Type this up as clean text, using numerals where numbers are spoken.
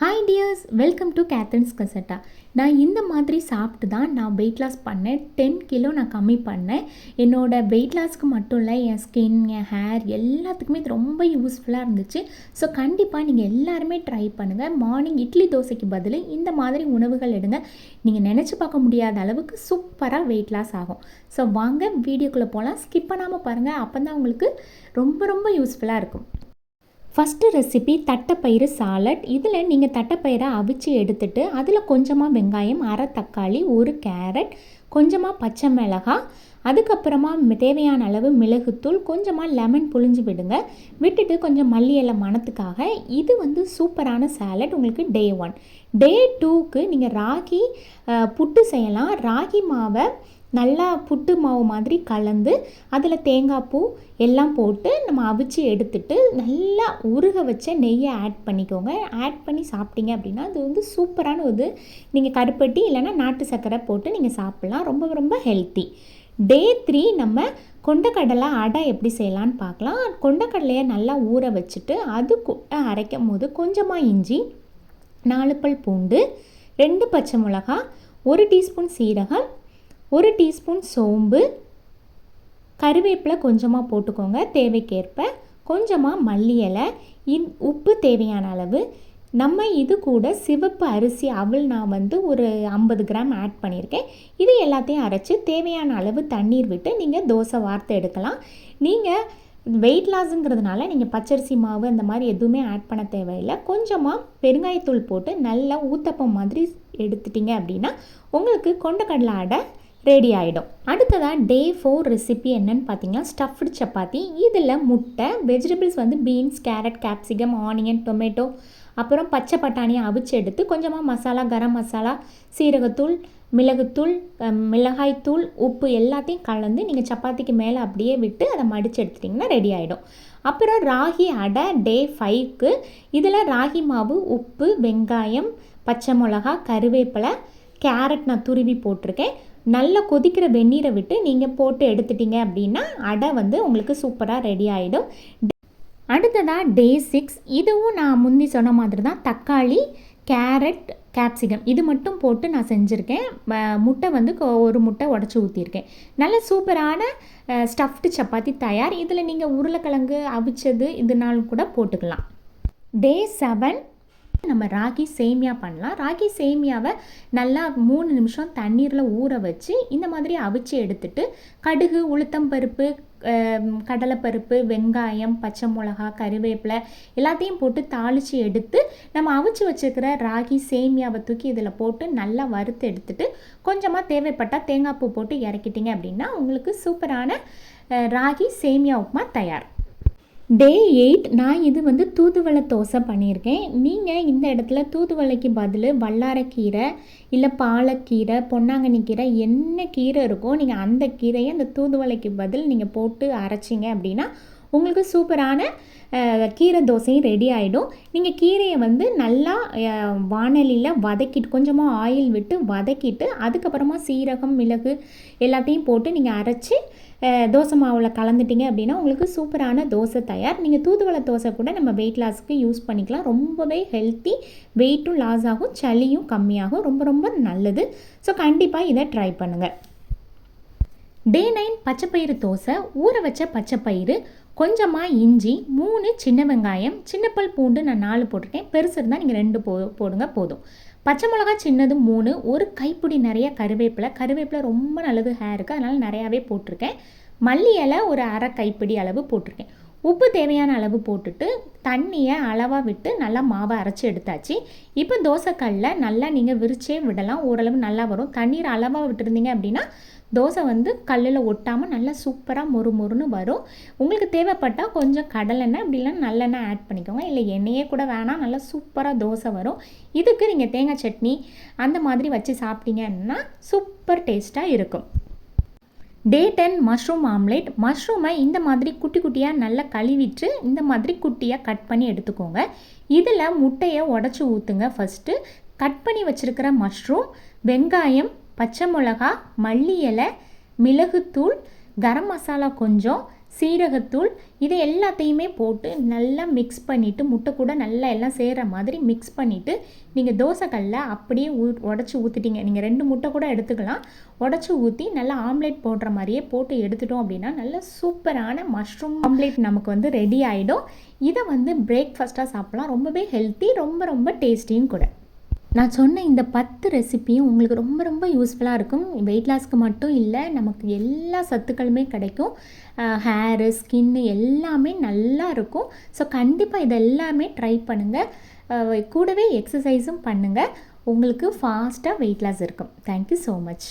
Hi dears, welcome to Catherine's கசட்டா. நான் இந்த மாதிரி சாப்பிட்டு தான் நான் வெயிட் லாஸ் பண்ணேன். 10 கிலோ நான் கம்மி பண்ணேன். என்னோடய வெயிட் லாஸ்க்கு மட்டும் இல்லை, என் ஸ்கின், என் ஹேர் எல்லாத்துக்குமே இது ரொம்ப யூஸ்ஃபுல்லாக இருந்துச்சு. ஸோ கண்டிப்பாக நீங்கள் எல்லாருமே ட்ரை பண்ணுங்கள். மார்னிங் இட்லி தோசைக்கு பதில் இந்த மாதிரி உணவுகள் எடுங்க. நீங்கள் நினச்சி பார்க்க முடியாத அளவுக்கு சூப்பராக வெயிட் லாஸ் ஆகும். ஸோ வாங்க வீடியோக்குள்ளே போகலாம். ஸ்கிப் பண்ணாமல் பாருங்கள், அப்போ தான் உங்களுக்கு ரொம்ப யூஸ்ஃபுல்லாக இருக்கும். ஃபஸ்ட்டு ரெசிபி தட்டைப்பயிறு சாலட். இதில் நீங்கள் தட்டைப்பயிரை அவிச்சு எடுத்துட்டு அதில் கொஞ்சமாக வெங்காயம், அரை தக்காளி, ஒரு கேரட், கொஞ்சமாக பச்சை மிளகாய், அதுக்கப்புறமா தேவையான அளவு மிளகுத்தூள், கொஞ்சமாக லெமன் புழிஞ்சு விடுங்க. விட்டுட்டு கொஞ்சம் மல்லி இலை மணத்துக்காக. இது சூப்பரான சாலட் உங்களுக்கு டே 1. டே 2க்கு நீங்கள் ராகி புட்டு செய்யலாம். ராகி மாவை நல்லா புட்டு மாவு மாதிரி கலந்து அதில் தேங்காய் பூ எல்லாம் போட்டு நம்ம அவிச்சு எடுத்துட்டு நல்லா உருக வச்ச நெய்யை ஆட் பண்ணிக்கோங்க. ஆட் பண்ணி சாப்பிட்டீங்க அப்படின்னா அது சூப்பரான நீங்கள் கருப்பட்டி இல்லைன்னா நாட்டு சர்க்கரை போட்டு நீங்கள் சாப்பிட்லாம். ரொம்ப ஹெல்த்தி. டே 3 நம்ம கொண்டக்கடலை அடை எப்படி செய்யலான்னு பார்க்கலாம். கொண்டக்கடலையை நல்லா ஊற வச்சுட்டு அது அரைக்கும் போது கொஞ்சமாக இஞ்சி, 4 பல் பூண்டு, 2 பச்சை மிளகாய், 1 டீஸ்பூன் சீரகம், 1 டீஸ்பூன் சோம்பு, கருவேப்பிலை கொஞ்சமாக போட்டுக்கோங்க தேவைக்கேற்ப, கொஞ்சமாக மல்லி இலை, உப்பு தேவையான அளவு. நம்ம இது கூட சிவப்பு அரிசி அவல் நான் ஒரு 50 கிராம் ஆட் பண்ணியிருக்கேன். இது எல்லாத்தையும் அரைச்சி தேவையான அளவு தண்ணீர் விட்டு நீங்கள் தோசை வார்த்து எடுக்கலாம். நீங்கள் வெயிட் லாஸுங்கிறதுனால நீங்கள் பச்சரிசி மாவு அந்த மாதிரி எதுவுமே ஆட் பண்ண தேவையில்லை. கொஞ்சமாக பெருங்காயத்தூள் போட்டு நல்லா ஊத்தப்பம் மாதிரி எடுத்துட்டிங்க அப்படின்னா உங்களுக்கு கொண்டக்கடலை அடை ரெடி ஆகிடும். அடுத்ததாக டே 4 ரெசிபி என்னன்னு பார்த்தீங்கன்னா ஸ்டஃப்டு சப்பாத்தி. இதில் முட்டை, vegetables beans, carrot, capsicum, onion, tomato, அப்புறம் பச்சை பட்டாணியை அவிச்சு எடுத்து கொஞ்சமாக மசாலா, கரம் மசாலா, சீரகத்தூள், மிளகுத்தூள், மிளகாய்த்தூள், உப்பு எல்லாத்தையும் கலந்து நீங்கள் சப்பாத்திக்கு மேலே அப்படியே விட்டு அதை மடித்து எடுத்துட்டிங்கன்னா ரெடி ஆகிடும். அப்புறம் ராகி அடை டே 5க்கு. இதில் ராகி மாவு, உப்பு, வெங்காயம், பச்சை மிளகா, கருவேப்பிலை, கேரட் நான் துருவி போட்டிருக்கேன். நல்லா கொதிக்கிற வெந்நீரை விட்டு நீங்கள் போட்டு எடுத்துட்டிங்க அப்படின்னா அடை உங்களுக்கு சூப்பராக ரெடி ஆகிடும். அடுத்ததாக டே 6. இதுவும் நான் முந்தி சொன்ன மாதிரி தான் தக்காளி, கேரட், கேப்சிகம் இது மட்டும் போட்டு நான் செஞ்சுருக்கேன். முட்டை ஒரு முட்டை உடச்சி ஊற்றிருக்கேன். நல்ல சூப்பரான ஸ்டஃப்டு சப்பாத்தி தயார். இதில் நீங்கள் உருளைக்கிழங்கு அவிச்சது இதனாலும் கூட போட்டுக்கலாம். டே 7 நம்ம ராகி சேமியா பண்ணலாம். ராகி சேமியாவை நல்லா 3 நிமிஷம் தண்ணீரில் ஊற வச்சு இந்த மாதிரி அவிச்சு எடுத்துட்டு கடுகு, உளுத்தம்பருப்பு, கடலைப்பருப்பு, வெங்காயம், பச்சை மிளகா, கருவேப்பிலை எல்லாத்தையும் போட்டு தாளித்து எடுத்து நம்ம அவிச்சு வச்சுருக்கிற ராகி சேமியாவை தூக்கி இதில் போட்டு நல்லா வறுத்து எடுத்துட்டு கொஞ்சமாக தேவைப்பட்டால் தேங்காய் பூ போட்டு இறக்கிட்டிங்க அப்படின்னா உங்களுக்கு சூப்பரான ராகி சேமியா உப்புமா தயார். டே 8 நான் இது தூதுவளை தோசை பண்ணியிருக்கேன். நீங்கள் இந்த இடத்துல தூதுவளைக்கு பதில் வல்லாரக்கீரை இல்லை பாலக்கீரை, பொன்னாங்கண்ணி கீரை என்ன கீரை இருக்கோ நீங்கள் அந்த கீரையை அந்த தூதுவளைக்கு பதில் நீங்கள் போட்டு அரைச்சிங்க அப்படின்னா உங்களுக்கு சூப்பரான கீரை தோசையும் ரெடி ஆகிடும். நீங்கள் கீரையை நல்லா வாணலியில் வதக்கிட்டு கொஞ்சமாக ஆயில் விட்டு வதக்கிட்டு அதுக்கப்புறமா சீரகம், மிளகு எல்லாத்தையும் போட்டு நீங்கள் அரைச்சி தோசை மாவில் கலந்துட்டிங்க அப்படின்னா உங்களுக்கு சூப்பரான தோசை தயார். நீங்கள் தூதுவளை தோசை கூட நம்ம வெயிட் லாஸ்க்கு யூஸ் பண்ணிக்கலாம். ரொம்பவே ஹெல்த்தி, வெயிட்டும் லாஸ் ஆகும், சளியும் கம்மியாகும். ரொம்ப நல்லது. ஸோ கண்டிப்பாக இதை ட்ரை பண்ணுங்கள். டே 9 பச்சைப்பயிறு தோசை. ஊற வச்ச பச்சைப்பயிறு, கொஞ்சமாக இஞ்சி, 3 சின்ன வெங்காயம், சின்ன பல் பூண்டு நான் 4 போட்டிருக்கேன். பெருசு இருந்தால் நீங்கள் 2 போடுங்க போதும். பச்சை மிளகா சின்னது 3, ஒரு கைப்பிடி நிறைய கருவேப்பிலை ரொம்ப நல்லது ஹேருக்கு, அதனால் நிறையாவே போட்டிருக்கேன். மல்லி இலை ஒரு அரை கைப்பிடி அளவு போட்டிருக்கேன். உப்பு தேவையான அளவு போட்டுட்டு தண்ணியை அளவாக விட்டு நல்லா மாவை அரைச்சி எடுத்தாச்சு. இப்போ தோசைக்கல்லில் நல்லா நீங்கள் விரிச்சே விடலாம், ஓரளவு நல்லா வரும். தண்ணீர் அளவாக விட்டுருந்தீங்க அப்படின்னா தோசை கல்லில் ஒட்டாமல் நல்லா சூப்பராக மொறுன்னு வரும். உங்களுக்கு தேவைப்பட்டால் கொஞ்சம் கடலெண்ணெய் அப்படி இல்லைன்னா நல்லெண்ணெய் ஆட் பண்ணிக்கோங்க. இல்லை எண்ணெயே கூட வேணாம், நல்லா சூப்பராக தோசை வரும். இதுக்கு நீங்கள் தேங்காய் சட்னி அந்த மாதிரி வச்சு சாப்பிட்டீங்கன்னா சூப்பர் டேஸ்ட்டாக இருக்கும். டே 10 மஷ்ரூம் ஆம்லேட். மஷ்ரூமை இந்த மாதிரி குட்டி குட்டியாக நல்லா கழுவிட்டு இந்த மாதிரி குட்டியாக கட் பண்ணி எடுத்துக்கோங்க. இதில் முட்டையை உடச்சி ஊற்றுங்க. ஃபஸ்ட்டு கட் பண்ணி வச்சுருக்கிற மஷ்ரூம், வெங்காயம், பச்சை மிளகா, மல்லி இலை, மிளகுத்தூள், கரம் மசாலா கொஞ்சம், சீரகத்தூள், இது எல்லாத்தையுமே போட்டு நல்லா மிக்ஸ் பண்ணிவிட்டு, முட்டை கூட நல்லா எல்லாம் சேர்கிற மாதிரி மிக்ஸ் பண்ணிவிட்டு, நீங்கள் தோசைக்கல்ல அப்படியே உடச்சி ஊற்றிட்டீங்க. நீங்கள் 2 முட்டை கூட எடுத்துக்கலாம். உடச்சி ஊற்றி நல்லா ஆம்லேட் போடுற மாதிரியே போட்டு எடுத்துட்டோம் அப்படின்னா நல்ல சூப்பரான மஷ்ரூம் ஆம்லேட் நமக்கு வந்து ரெடி ஆகிடும். இதை வந்து பிரேக்ஃபாஸ்ட்டாக சாப்பிட்லாம். ரொம்பவே ஹெல்த்தி, ரொம்ப ரொம்ப டேஸ்டியும் கூட. நான் சொன்ன இந்த 10 ரெசிப்பியும் உங்களுக்கு ரொம்ப ரொம்ப யூஸ்ஃபுல்லாக இருக்கும். வெயிட் லாஸ்க்கு மட்டும் இல்லை, நமக்கு எல்லா சத்துக்களுமே கிடைக்கும். ஹேரு, ஸ்கின்னு எல்லாமே நல்லா இருக்கும். ஸோ கண்டிப்பாக இது எல்லாமே ட்ரை பண்ணுங்கள். கூடவே எக்ஸசைஸும் பண்ணுங்கள். உங்களுக்கு ஃபாஸ்ட்டாக வெயிட் லாஸ் இருக்கும். Thank you so much.